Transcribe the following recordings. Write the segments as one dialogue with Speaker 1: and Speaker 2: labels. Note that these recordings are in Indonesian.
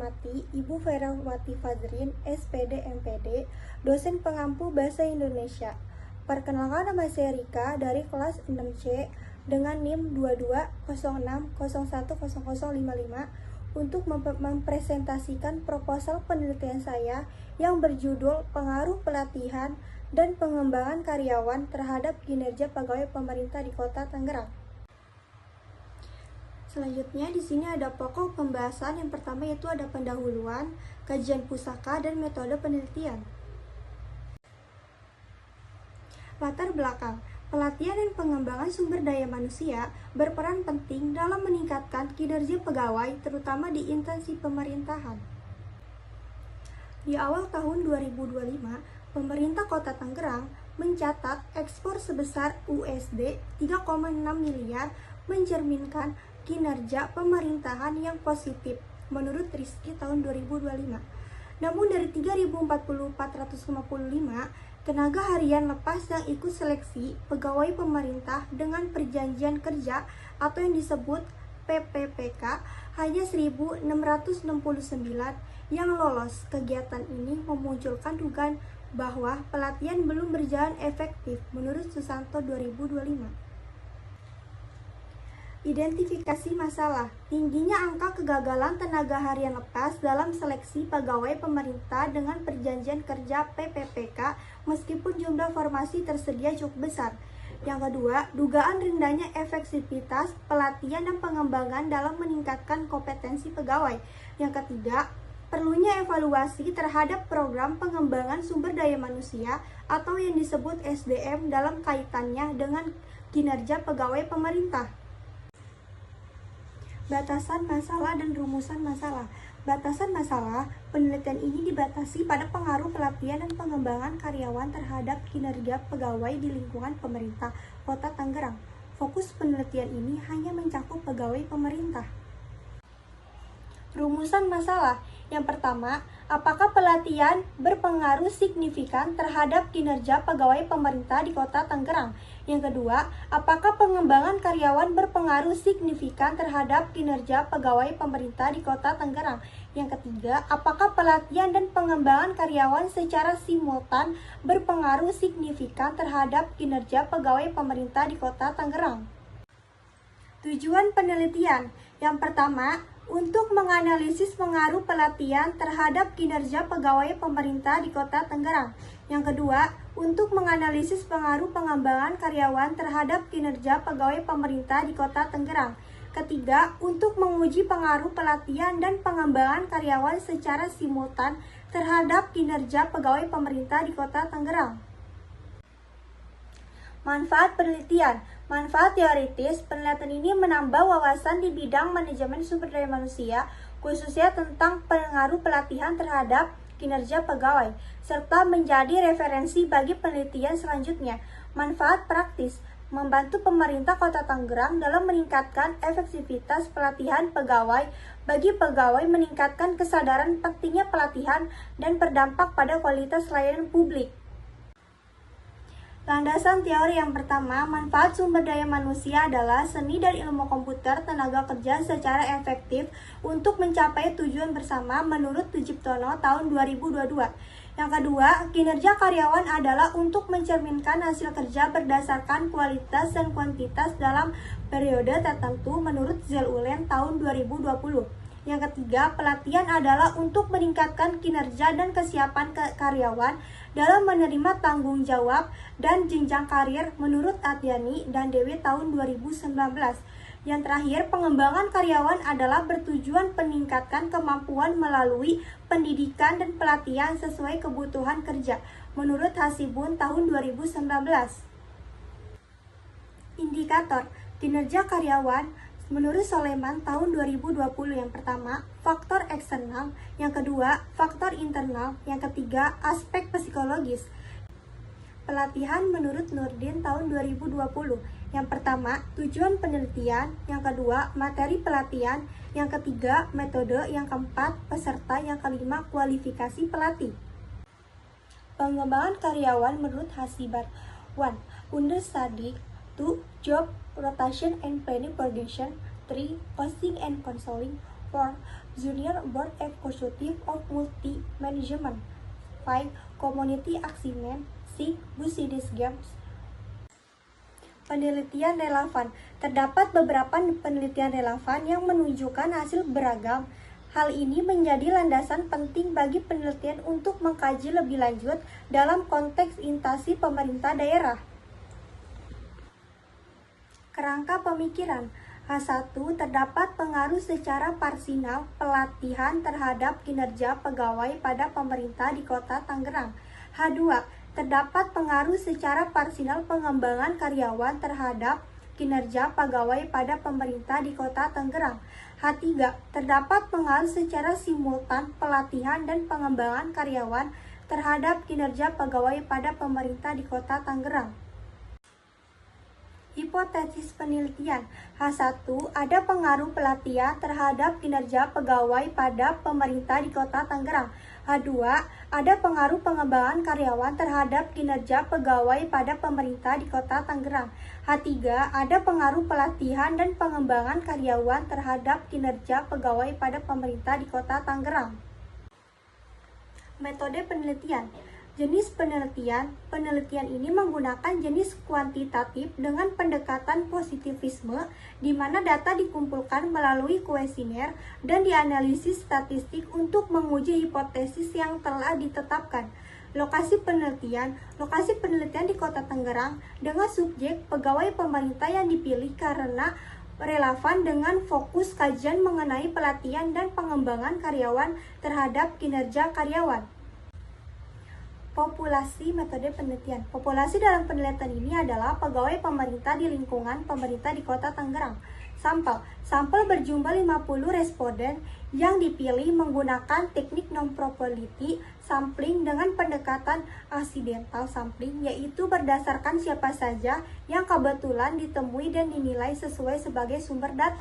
Speaker 1: hormati Ibu Ferawati Fadrin, SPD MPD, dosen pengampu Bahasa Indonesia. Perkenalkan, nama saya Rika dari kelas 6C dengan NIM 2206010055 untuk mempresentasikan proposal penelitian saya yang berjudul Pengaruh Pelatihan dan Pengembangan Karyawan terhadap Kinerja Pegawai Pemerintah di Kota Tangerang. Selanjutnya di sini ada pokok pembahasan. Yang pertama yaitu ada pendahuluan, kajian pusaka, dan metode penelitian. Latar belakang. Pelatihan dan pengembangan sumber daya manusia berperan penting dalam meningkatkan kinerja pegawai, terutama di instansi pemerintahan. Di awal tahun 2025, pemerintah Kota Tangerang mencatat ekspor sebesar USD 3,6 miliar, mencerminkan kinerja pemerintahan yang positif menurut Rizky tahun 2025. Namun dari 3.455 tenaga harian lepas yang ikut seleksi pegawai pemerintah dengan perjanjian kerja atau yang disebut PPPK, hanya 1.669 yang lolos. Kegiatan ini memunculkan dugaan bahwa pelatihan belum berjalan efektif menurut Susanto 2025. Identifikasi masalah. Tingginya angka kegagalan tenaga harian lepas dalam seleksi pegawai pemerintah dengan perjanjian kerja PPPK meskipun jumlah formasi tersedia cukup besar. Yang kedua, dugaan rendahnya efektivitas pelatihan dan pengembangan dalam meningkatkan kompetensi pegawai. Yang ketiga, perlunya evaluasi terhadap program pengembangan sumber daya manusia atau yang disebut SDM dalam kaitannya dengan kinerja pegawai pemerintah. Batasan masalah dan rumusan masalah. Batasan masalah, penelitian ini dibatasi pada pengaruh pelatihan dan pengembangan karyawan terhadap kinerja pegawai di lingkungan pemerintah Kota Tangerang. Fokus penelitian ini hanya mencakup pegawai pemerintah. Rumusan masalah. Yang pertama, apakah pelatihan berpengaruh signifikan terhadap kinerja pegawai pemerintah di Kota Tangerang? Yang kedua, apakah pengembangan karyawan berpengaruh signifikan terhadap kinerja pegawai pemerintah di Kota Tangerang? Yang ketiga, apakah pelatihan dan pengembangan karyawan secara simultan berpengaruh signifikan terhadap kinerja pegawai pemerintah di Kota Tangerang? Tujuan penelitian. Yang pertama, untuk menganalisis pengaruh pelatihan terhadap kinerja pegawai pemerintah di Kota Tangerang. Yang kedua, untuk menganalisis pengaruh pengembangan karyawan terhadap kinerja pegawai pemerintah di Kota Tangerang. Ketiga, untuk menguji pengaruh pelatihan dan pengembangan karyawan secara simultan terhadap kinerja pegawai pemerintah di Kota Tangerang. Manfaat penelitian. Manfaat teoritis, penelitian ini menambah wawasan di bidang manajemen sumber daya manusia, khususnya tentang pengaruh pelatihan terhadap kinerja pegawai, serta menjadi referensi bagi penelitian selanjutnya. Manfaat praktis, membantu pemerintah Kota Tangerang dalam meningkatkan efektivitas pelatihan pegawai, bagi pegawai meningkatkan kesadaran pentingnya pelatihan dan berdampak pada kualitas layanan publik. Landasan teori yang pertama, manfaat sumber daya manusia adalah seni dan ilmu komputer tenaga kerja secara efektif untuk mencapai tujuan bersama menurut Sujiptono tahun 2022. Yang kedua, kinerja karyawan adalah untuk mencerminkan hasil kerja berdasarkan kualitas dan kuantitas dalam periode tertentu menurut Zelulen tahun 2020. Yang ketiga, pelatihan adalah untuk meningkatkan kinerja dan kesiapan karyawan dalam menerima tanggung jawab dan jenjang karir menurut Atyani dan Dewi tahun 2019. Yang terakhir, pengembangan karyawan adalah bertujuan meningkatkan kemampuan melalui pendidikan dan pelatihan sesuai kebutuhan kerja menurut Hasibun tahun 2019. Indikator kinerja karyawan menurut Soleman tahun 2020. Yang pertama, faktor eksternal. Yang kedua, faktor internal. Yang ketiga, aspek psikologis. Pelatihan menurut Nurdin tahun 2020. Yang pertama, tujuan penelitian. Yang kedua, materi pelatihan. Yang ketiga, metode. Yang keempat, peserta. Yang kelima, kualifikasi pelatih. Pengembangan karyawan menurut Hasibar. 1. Understudy. 2. Job rotation and planning progression. 3. Costing and controlling. 4. Junior Board Executive of Multi-Management. 5. Community Achievement. 6. Business Games. Penelitian relevan. Terdapat beberapa penelitian relevan yang menunjukkan hasil beragam. Hal ini menjadi landasan penting bagi penelitian untuk mengkaji lebih lanjut dalam konteks instansi pemerintah daerah. Kerangka pemikiran. H1. Terdapat pengaruh secara parsial pelatihan terhadap kinerja pegawai pada pemerintah di Kota Tangerang. H2. Terdapat pengaruh secara parsial pengembangan karyawan terhadap kinerja pegawai pada pemerintah di Kota Tangerang. H3. Terdapat pengaruh secara simultan pelatihan dan pengembangan karyawan terhadap kinerja pegawai pada pemerintah di Kota Tangerang. Hipotesis penelitian. H1. Ada pengaruh pelatihan terhadap kinerja pegawai pada pemerintah di Kota Tangerang. H2. Ada pengaruh pengembangan karyawan terhadap kinerja pegawai pada pemerintah di Kota Tangerang. H3. Ada pengaruh pelatihan dan pengembangan karyawan terhadap kinerja pegawai pada pemerintah di Kota Tangerang. Metode penelitian. Jenis penelitian. Penelitian ini menggunakan jenis kuantitatif dengan pendekatan positivisme, di mana data dikumpulkan melalui kuesioner dan dianalisis statistik untuk menguji hipotesis yang telah ditetapkan. Lokasi penelitian. Lokasi penelitian di Kota Tangerang dengan subjek pegawai pemerintah yang dipilih karena relevan dengan fokus kajian mengenai pelatihan dan pengembangan karyawan terhadap kinerja karyawan. Populasi. Metode penelitian. Populasi dalam penelitian ini adalah pegawai pemerintah di lingkungan pemerintah di Kota Tangerang. Sampel berjumlah 50 responden yang dipilih menggunakan teknik non-probability sampling dengan pendekatan accidental sampling, yaitu berdasarkan siapa saja yang kebetulan ditemui dan dinilai sesuai sebagai sumber data.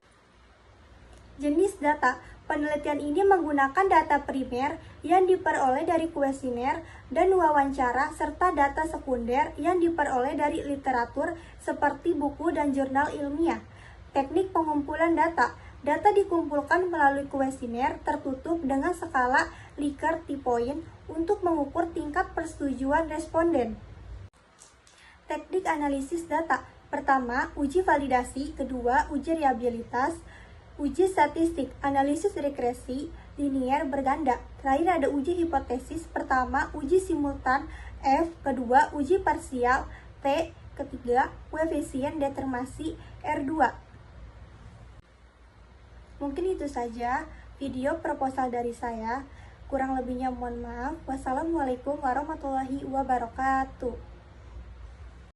Speaker 1: Jenis data. Penelitian ini menggunakan data primer yang diperoleh dari kuesioner dan wawancara serta data sekunder yang diperoleh dari literatur seperti buku dan jurnal ilmiah. Teknik pengumpulan data. Data dikumpulkan melalui kuesioner tertutup dengan skala Likert point untuk mengukur tingkat persetujuan responden. Teknik analisis data. Pertama, uji validasi. Kedua, uji reliabilitas. Uji statistik, analisis regresi, linier berganda. Terakhir ada uji hipotesis. Pertama, uji simultan. F. Kedua, uji parsial. T. Ketiga, koefisien determinasi R2. Mungkin itu saja video proposal dari saya. Kurang lebihnya mohon maaf. Wassalamualaikum warahmatullahi wabarakatuh.